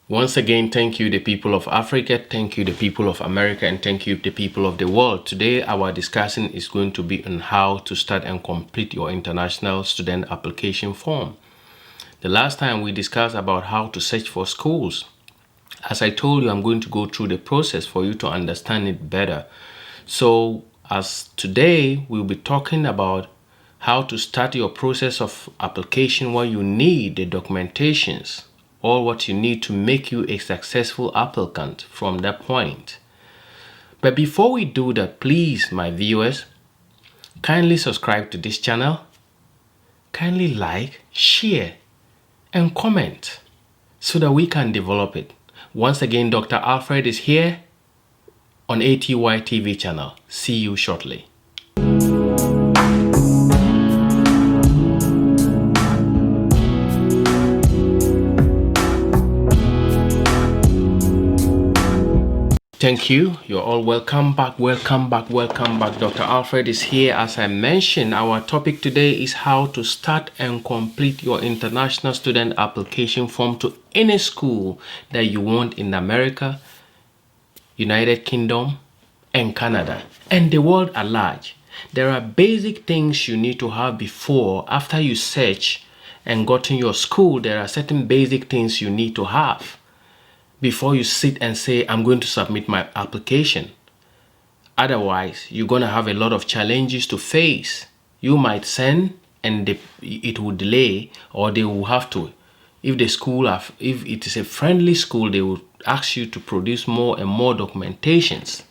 Once again, thank you, the people of Africa, thank you, the people of America, and thank you, the people of the world. Today, our discussion is going to be on how to start and complete your international student application form. The last time we discussed about how to search for schools. As I told you, I'm going to go through the process for you to understand it better. So, as today, we'll be talking about how to start your process of application, what you need, the documentations, all what you need to make you a successful applicant from that point. But before we do that, please, my viewers, kindly subscribe to this channel, kindly like, share, and comment so that we can develop it. Once again, Dr. Alfred is here on ATY TV channel. See you shortly. Thank you. You're all welcome back. Welcome back. Welcome back. Dr. Alfred is here. As I mentioned, our topic today is how to start and complete your international student application form to any school that you want in America, United Kingdom, and Canada, and the world at large. There are basic things you need to have before, after you search and gotten your school. There are certain basic things you need to have before you sit and say, I'm going to submit my application. Otherwise, you're going to have a lot of challenges to face. You might send and it will delay, or they will have to. If the school, if it is a friendly school, they will ask you to produce more and more documentations.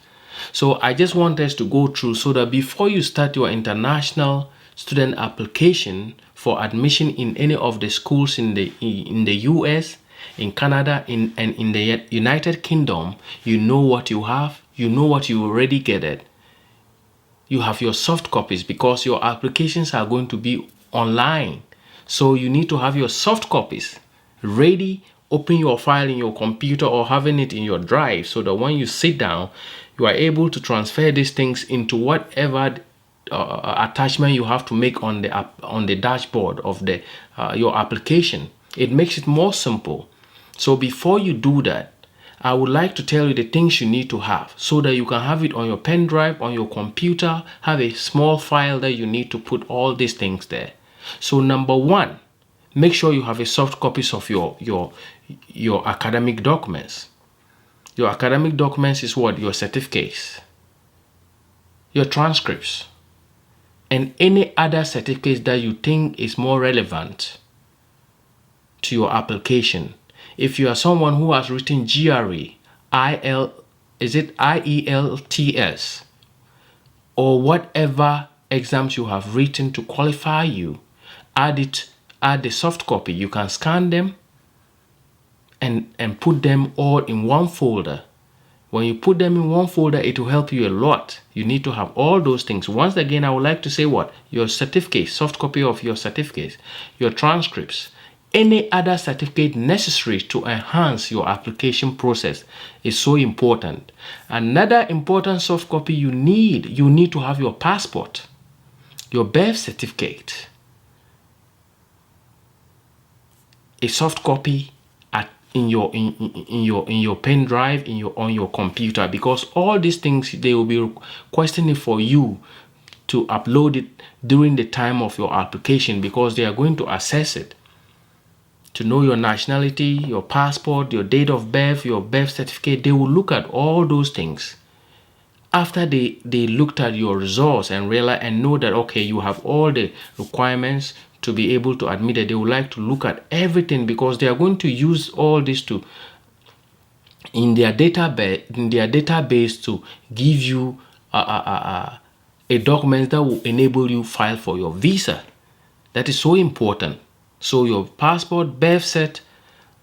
So I just want us to go through so that before you start your international student application for admission in any of the schools in the US, in Canada, and in the United Kingdom, you know what you have, you know what you already get it. You have your soft copies because your applications are going to be online. So you need to have your soft copies ready. Open your file in your computer or having it in your drive so that when you sit down, you are able to transfer these things into whatever attachment you have to make on the dashboard of the your application. It makes it more simple. So before you do that, I would like to tell you the things you need to have so that you can have it on your pen drive, on your computer, have a small file that you need to put all these things there. So number one, make sure you have a soft copies of your academic documents. Your academic documents is what? Your certificates, your transcripts, and any other certificates that you think is more relevant to your application. If you are someone who has written GRE, IELTS, or whatever exams you have written to qualify you, add the soft copy. You can scan them and put them all in one folder. When you put them in one folder, it will help you a lot. You need to have all those things. Once again, I would like to say what? Your certificate, soft copy of your certificates, your transcripts, any other certificate necessary to enhance your application process is so important. Another important soft copy you need to have your passport, your birth certificate, a soft copy in your pen drive, on your computer, because all these things, they will be questioning for you to upload it during the time of your application, because they are going to assess it to know your nationality, your passport, your date of birth, your birth certificate. They will look at all those things after they looked at your results and realize and know that, okay, you have all the requirements to be able to admit it. They would like to look at everything, because they are going to use all this to in their database to give you a document that will enable you file for your visa. That is so important. So your passport, birth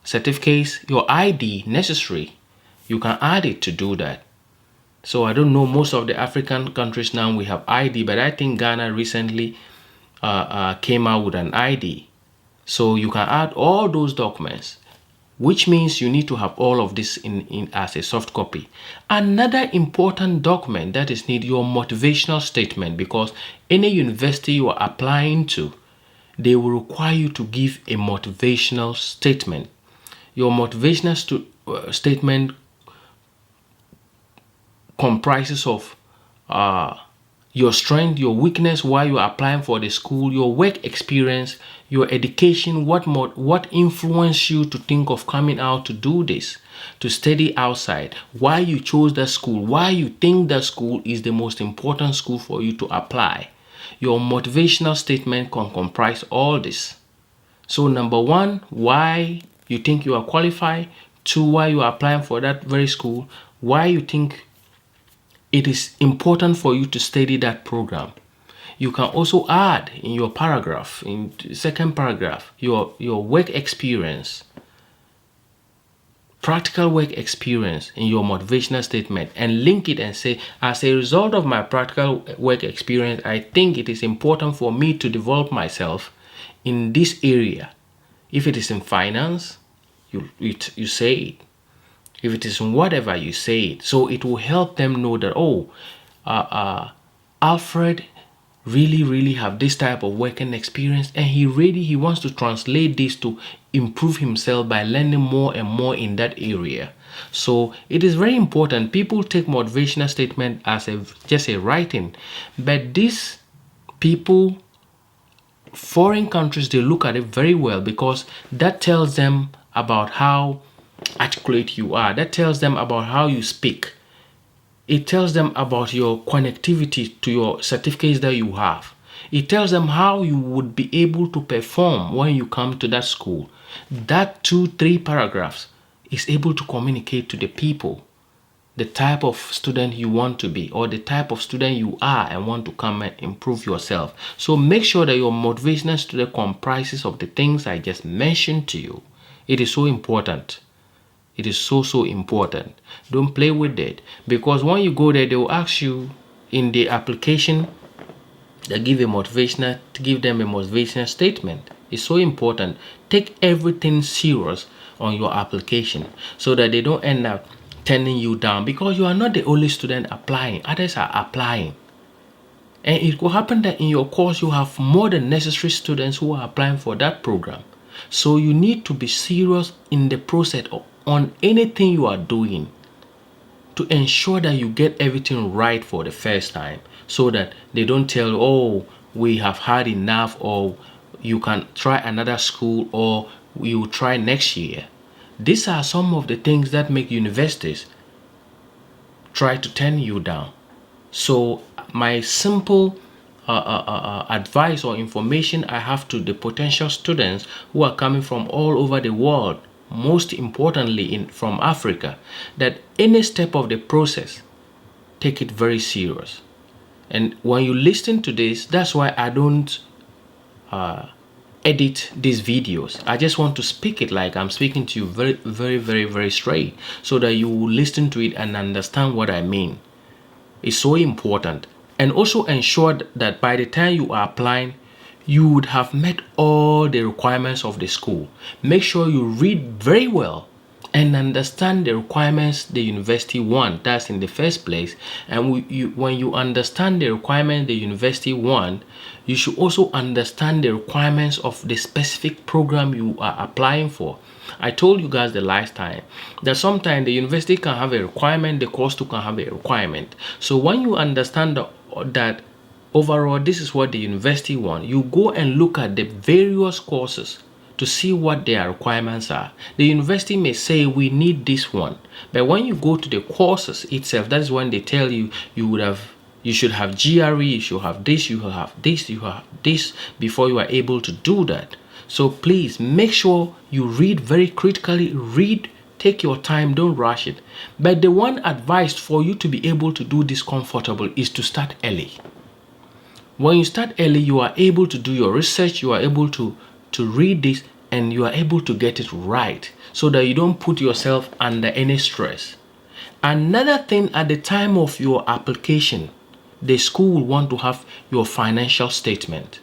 certificates, your ID necessary, you can add it to do that. So I don't know, most of the African countries now we have ID, but I think Ghana recently came out with an ID. So you can add all those documents, which means you need to have all of this in as a soft copy. Another important document that is needed, your motivational statement, because any university you are applying to, they will require you to give a motivational statement. Your motivational statement comprises of your strength, your weakness, why you are applying for the school, your work experience, your education, what influenced you to think of coming out to do this, to study outside, why you chose that school, why you think that school is the most important school for you to apply. Your motivational statement can comprise all this. So number one, why you think you are qualified. Two, why you are applying for that very school. Why you think it is important for you to study that program. You can also add in your paragraph, in the second paragraph, your work experience, practical work experience in your motivational statement, and link it and say, as a result of my practical work experience, I think it is important for me to develop myself in this area. If it is in finance, you say it. If it is in whatever, you say it. So it will help them know that, Alfred really have this type of working experience, and he wants to translate this to improve himself by learning more and more in that area. So it is very important. People take motivational statement as just a writing, but these people, foreign countries, they look at it very well, because that tells them about how articulate you are. That tells them about how you speak. It tells them about your connectivity to your certificates that you have. It tells them how you would be able to perform when you come to that school. That 2-3 paragraphs is able to communicate to the people the type of student you want to be, or the type of student you are and want to come and improve yourself. So make sure that your motivational student comprises of the things I just mentioned to you. It is so important. It is so important. Don't play with it, because when you go there, they will ask you in the application, they give them a motivational statement. It's so important. Take everything serious on your application, so that they don't end up turning you down, because you are not the only student applying. Others are applying, and it will happen that in your course you have more than necessary students who are applying for that program. So you need to be serious in the process on anything you are doing, to ensure that you get everything right for the first time, so that they don't tell you, oh, we have had enough, or you can try another school, or you try next year. These are some of the things that make universities try to turn you down. So my simple advice or information I have to the potential students who are coming from all over the world, most importantly from Africa, that any step of the process, take it very serious. And when you listen to this, that's why I don't edit these videos. I just want to speak it like I'm speaking to you very straight, so that you will listen to it and understand what I mean. It's so important. And also ensure that by the time you are applying, you would have met all the requirements of the school. Make sure you read very well and understand the requirements the university want. That's in the first place. And when you understand the requirements the university want, you should also understand the requirements of the specific program you are applying for. I told you guys the last time that sometimes the university can have a requirement, the course too can have a requirement. So when you understand that overall this is what the university want, you go and look at the various courses to see what their requirements are. The university may say we need this one, but when you go to the courses itself, that is when they tell you you should have GRE, you should have this, you have this, you have this before you are able to do that. So please make sure you read very critically. Read, take your time, don't rush it. But the one advice for you to be able to do this comfortable is to start early. When you start early, you are able to do your research, you are able to read this, and you are able to get it right, so that you don't put yourself under any stress. Another thing, at the time of your application, the school will want to have your financial statement.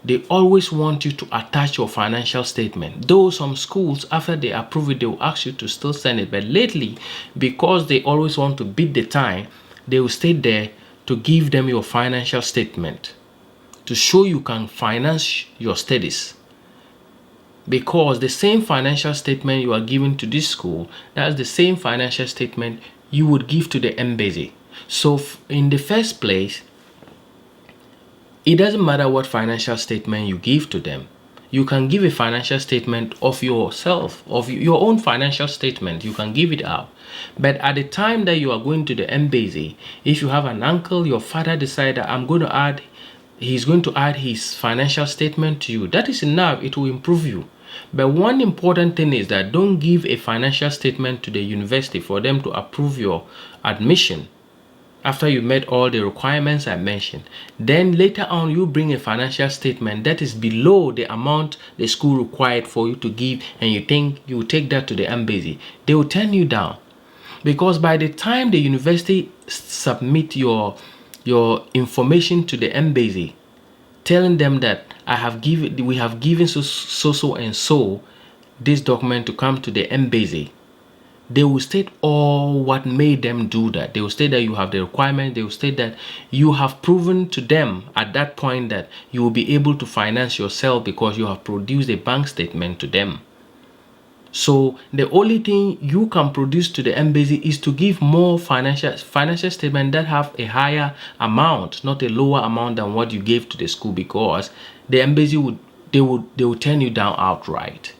They always want you to attach your financial statement. Though some schools, after they approve it, they will ask you to still send it. But lately, because they always want to beat the time, they will stay there to give them your financial statement to show you can finance your studies. because the same financial statement you are giving to this school, that's the same financial statement you would give to the embassy. So in the first place, it doesn't matter what financial statement you give to them. You can give a financial statement of yourself, of your own financial statement. You can give it out. But at the time that you are going to the embassy, if you have an uncle, your father decided, he's going to add his financial statement to you. That is enough. It will improve you. But one important thing is that don't give a financial statement to the university for them to approve your admission after you met all the requirements I mentioned. Then later on, you bring a financial statement that is below the amount the school required for you to give, and you think you will take that to the embassy. They will turn you down, because by the time the university submit your information to the embassy, telling them that we have given so and so this document to come to the embassy, they will state all what made them do that. They will state that you have the requirement. They will state that you have proven to them at that point that you will be able to finance yourself because you have produced a bank statement to them. So the only thing you can produce to the embassy is to give more financial statement that have a higher amount, not a lower amount than what you gave to the school, because the embassy will turn you down outright.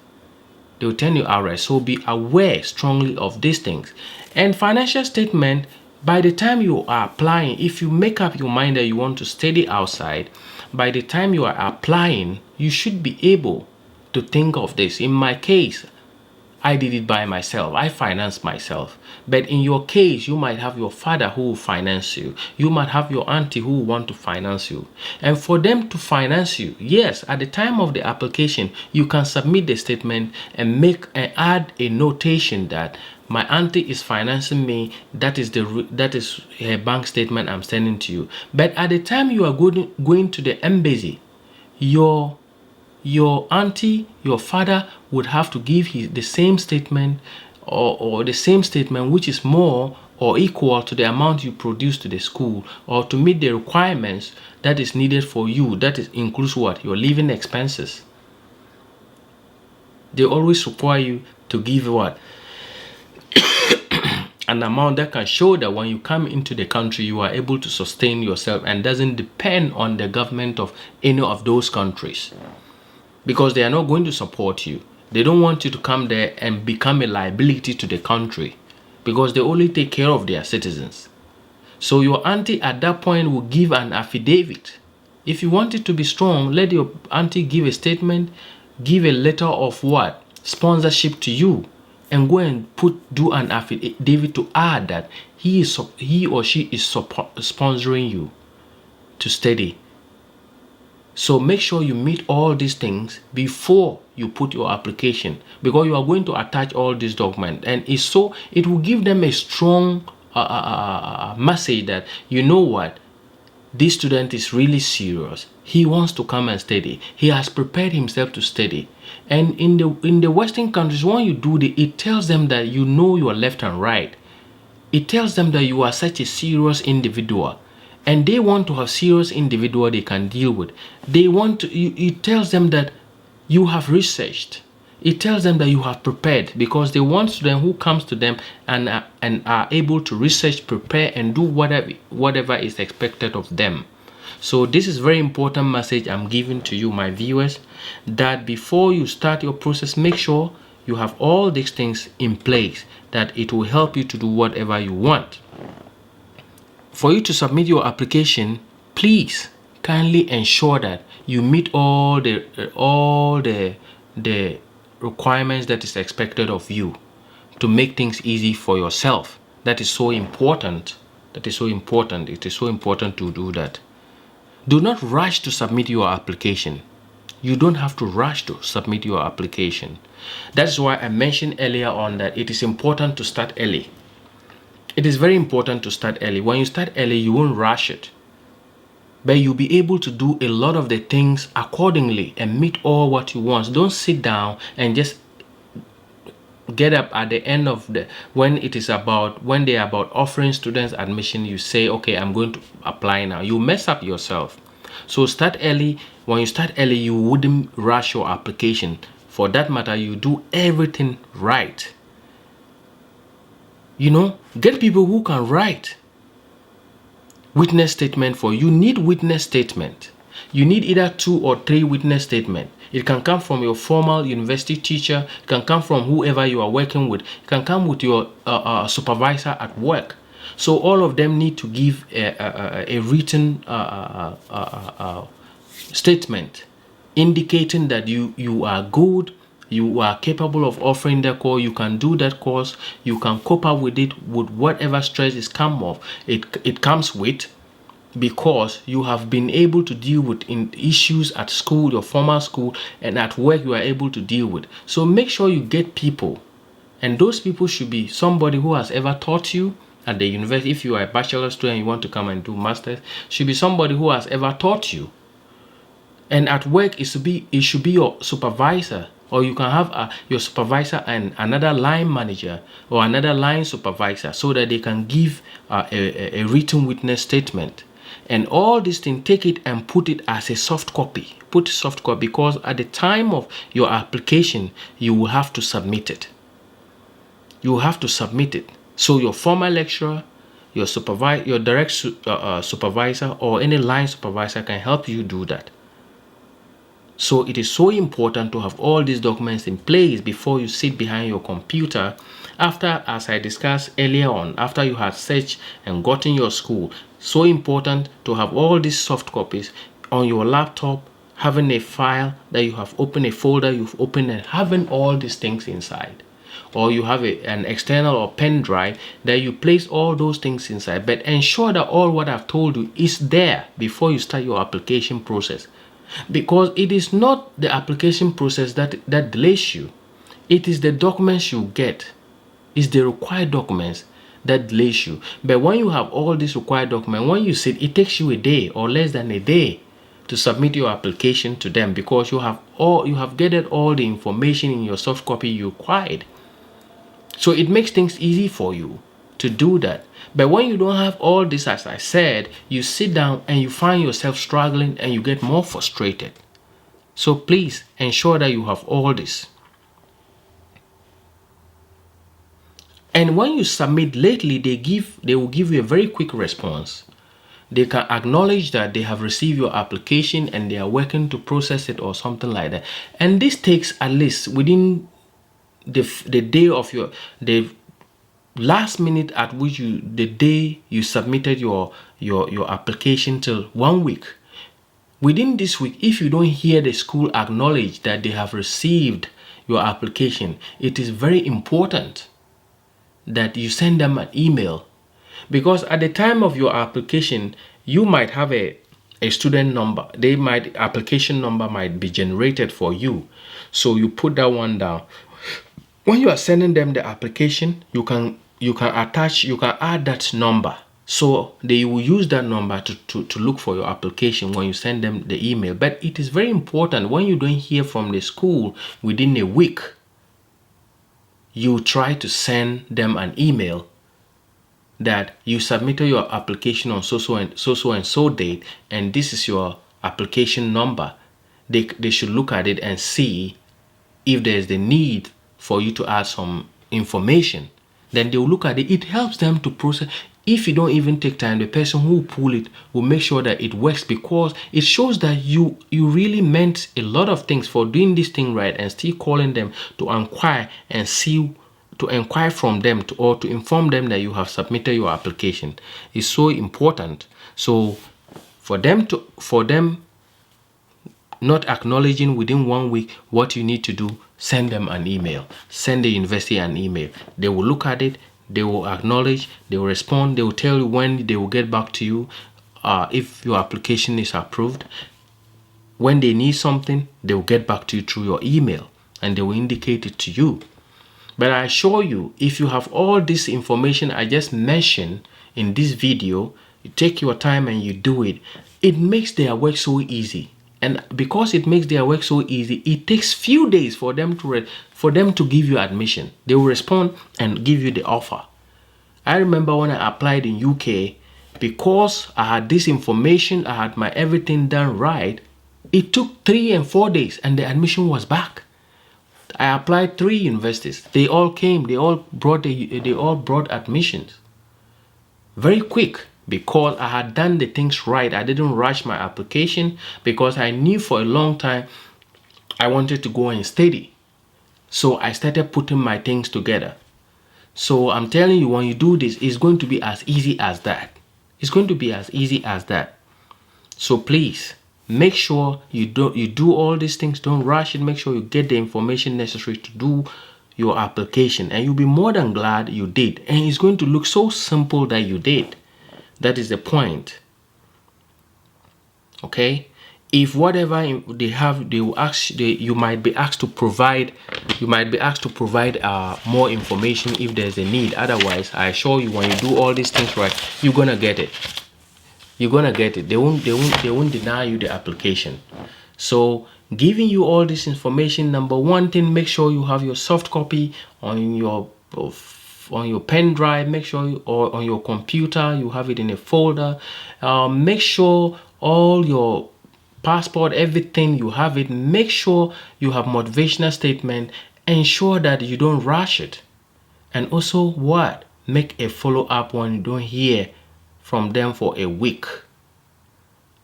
They will tell you outright. So be aware strongly of these things. And financial statement, by the time you are applying, if you make up your mind that you want to study outside, by the time you are applying, you should be able to think of this. In my case, I did it by myself. I financed myself. But in your case, you might have your father who will finance you. You might have your auntie who will want to finance you. And for them to finance you, yes, at the time of the application, you can submit the statement and add a notation that my auntie is financing me. That is her bank statement I'm sending to you. But at the time you are going to the embassy, your auntie, your father would have to give the same statement or the same statement which is more or equal to the amount you produce to the school, or to meet the requirements that is needed for you. That includes what? Your living expenses. They always require you to give what? An amount that can show that when you come into the country, you are able to sustain yourself and doesn't depend on the government of any of those countries. Because they are not going to support you. They don't want you to come there and become a liability to the country, because they only take care of their citizens. So your auntie at that point will give an affidavit. If you want it to be strong, let your auntie give a statement, give a letter of what? Sponsorship to you, and go and do an affidavit to add that he or she is sponsoring you to study. So make sure you meet all these things before you put your application, because you are going to attach all these documents, and it will give them a strong message that, you know what, this student is really serious. He wants to come and study. He has prepared himself to study. And in the Western countries, when you do it tells them that you know your left and right. It tells them that you are such a serious individual. And they want to have serious individual they can deal with. It tells them that you have researched. It tells them that you have prepared, because they want students who comes to them and are able to research, prepare, and do whatever is expected of them. So this is very important message I'm giving to you, my viewers, that before you start your process, make sure you have all these things in place, that it will help you to do whatever you want. For you to submit your application, please kindly ensure that you meet all the requirements that is expected of you to make things easy for yourself. That is so important. It is so important to do that. Do not rush to submit your application. You don't have to rush to submit your application. That's why I mentioned earlier on that it is important to start early. It is very important to start early. When you start early, you won't rush it, but you'll be able to do a lot of the things accordingly and meet all what you want. Don't sit down and just get up at the end of when they are about offering students admission. You say, okay, I'm going to apply now. You mess up yourself. So start early. When you start early, you wouldn't rush your application. For that matter, you do everything right. You know, get people who can write witness statement for you. Need witness statement. You need either 2 or 3 witness statement. It can come from your formal university teacher. It can come from whoever you are working with. It can come with your supervisor at work. So all of them need to give a written statement indicating that you are good, you are capable of offering the course, you can do that course, you can cope up with it, with whatever stress is it comes with, because you have been able to deal with issues at school, your formal school, and at work you are able to deal with. So make sure you get people, and those people should be somebody who has ever taught you at the university. If you are a bachelor student and you want to come and do masters, should be somebody who has ever taught you. And at work, it should be your supervisor, or you can have your supervisor and another line manager or another line supervisor, so that they can give a written witness statement. And all these things, take it and put it as a soft copy. Put soft copy, because at the time of your application, you will have to submit it. You will have to submit it. So your former lecturer, your direct supervisor, or any line supervisor can help you do that. So it is so important to have all these documents in place before you sit behind your computer. After, as I discussed earlier on, after you have searched and gotten your school, so important to have all these soft copies on your laptop, having a file that you have opened, a folder you've opened, and having all these things inside. Or you have an external or pen drive that you place all those things inside. But ensure that all what I've told you is there before you start your application process. Because it is not the application process that delays you. It is the documents you get. It's the required documents that delays you. But when you have all these required documents, when you sit, it takes you a day or less than a day to submit your application to them, because you have gathered all the information in your soft copy you required. So it makes things easy for you to do that. But when you don't have all this, as I said, you sit down and you find yourself struggling and you get more frustrated. So please ensure that you have all this. And when you submit, lately they will give you a very quick response. They can acknowledge that they have received your application and they are working to process it or something like that. And this takes at least within the day of the last minute at which the day you submitted your application, till 1 week. Within this week, if you don't hear the school acknowledge that they have received your application, it is very important that you send them an email, because at the time of your application, you might have a student number. Application number might be generated for you, so you put that one down. When you are sending them the application, you can add that number, so they will use that number to look for your application when you send them the email. But it is very important, when you don't hear from the school within a week, you try to send them an email that you submitted your application on so and so date, and this is your application number. They should look at it and see if there's the need for you to add some information. Then they will look at it. It helps them to process. If you don't even take time, the person who will pull it will make sure that it works, because it shows that you really meant a lot of things for doing this thing right, and still calling them to inquire and see, to inquire from them or to inform them that you have submitted your application is so important. So for them not acknowledging within 1 week, what you need to do, send them an email. Send the university an email. They will look at it, they will acknowledge, they will respond, they will tell you when they will get back to you if your application is approved. When they need something, they will get back to you through your email, and they will indicate it to you. But I assure you, if you have all this information I just mentioned in this video, you take your time and you do it, it makes their work so easy. And because it makes their work so easy, it takes few days for them to give you admission. They will respond and give you the offer. I remember when I applied in UK, because I had this information, I had my everything done right, it took 3 and 4 days and the admission was back. I applied 3 universities. They all came. They all brought admissions very quick because I had done the things right. I didn't rush my application because I knew for a long time I wanted to go and study. So I started putting my things together. So I'm telling you, when you do this, it's going to be as easy as that. It's going to be as easy as that. So please make sure you do all these things. Don't rush it. Make sure you get the information necessary to do your application, and you'll be more than glad you did. And it's going to look so simple that you did. That is the point. Okay, if whatever they have, they will ask, you might be asked to provide more information if there's a need. Otherwise, I assure you, when you do all these things right, you're gonna get it. You're gonna get it. They won't deny you the application. So giving you all this information, number one thing, make sure you have your soft copy on your pen drive. Make sure or on your computer you have it in a folder. Make sure all your passport, everything, you have it. Make sure you have motivational statement. Ensure that you don't rush it. And also what? Make a follow-up when you don't hear from them for a week.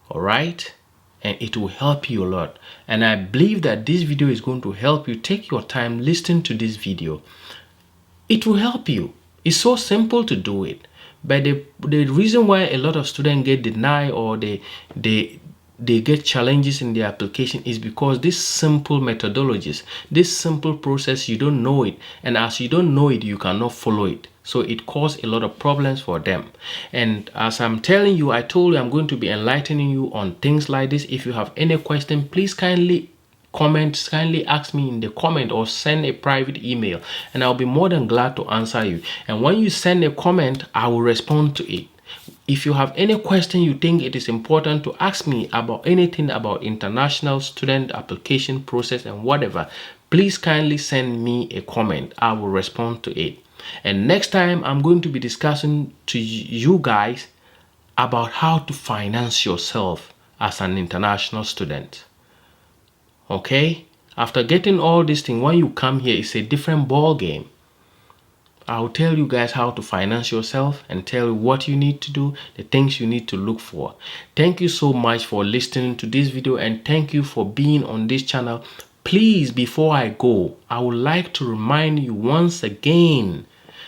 All right? And it will help you a lot. And I believe that this video is going to help you. Take your time, listen to this video. It will help you. It's so simple to do it. But the reason why a lot of students get denied or they get challenges in their application is because this simple methodologies, this simple process, you don't know it. And as you don't know it, you cannot follow it. So it caused a lot of problems for them. And as I'm telling you, I told you I'm going to be enlightening you on things like this. If you have any question, please kindly ask me in the comment or send a private email, and I'll be more than glad to answer you. And when you send a comment, I will respond to it. If you have any question you think it is important to ask me about anything about international student application process and whatever, please kindly send me a comment. I will respond to it. And next time I'm going to be discussing to you guys about how to finance yourself as an international student. Okay? After getting all these things, when you come here, it's a different ball game. I'll tell you guys how to finance yourself and tell you what you need to do, the things you need to look for. Thank you so much for listening to this video, and thank you for being on this channel. Please, before I go, I would like to remind you once again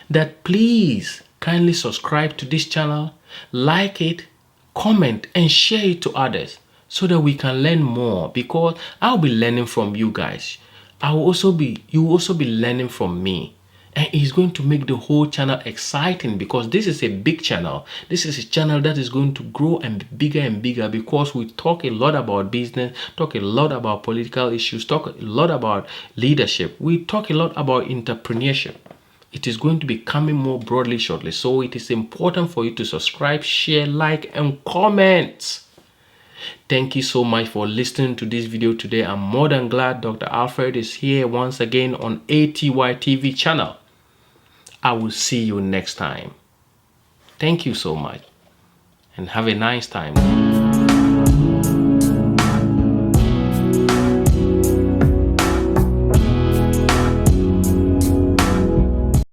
that please kindly subscribe to this channel, like it, comment, and share it to others so that we can learn more, because I'll be learning from you guys. You will also be learning from me. And it's going to make the whole channel exciting, because this is a big channel. This is a channel that is going to grow and be bigger and bigger, because we talk a lot about business, talk a lot about political issues, talk a lot about leadership. We talk a lot about entrepreneurship. It is going to be coming more broadly shortly. So it is important for you to subscribe, share, like, and comment. Thank you so much for listening to this video today. I'm more than glad Dr. Alfred is here once again on ATY TV channel. I will see you next time. Thank you so much and have a nice time.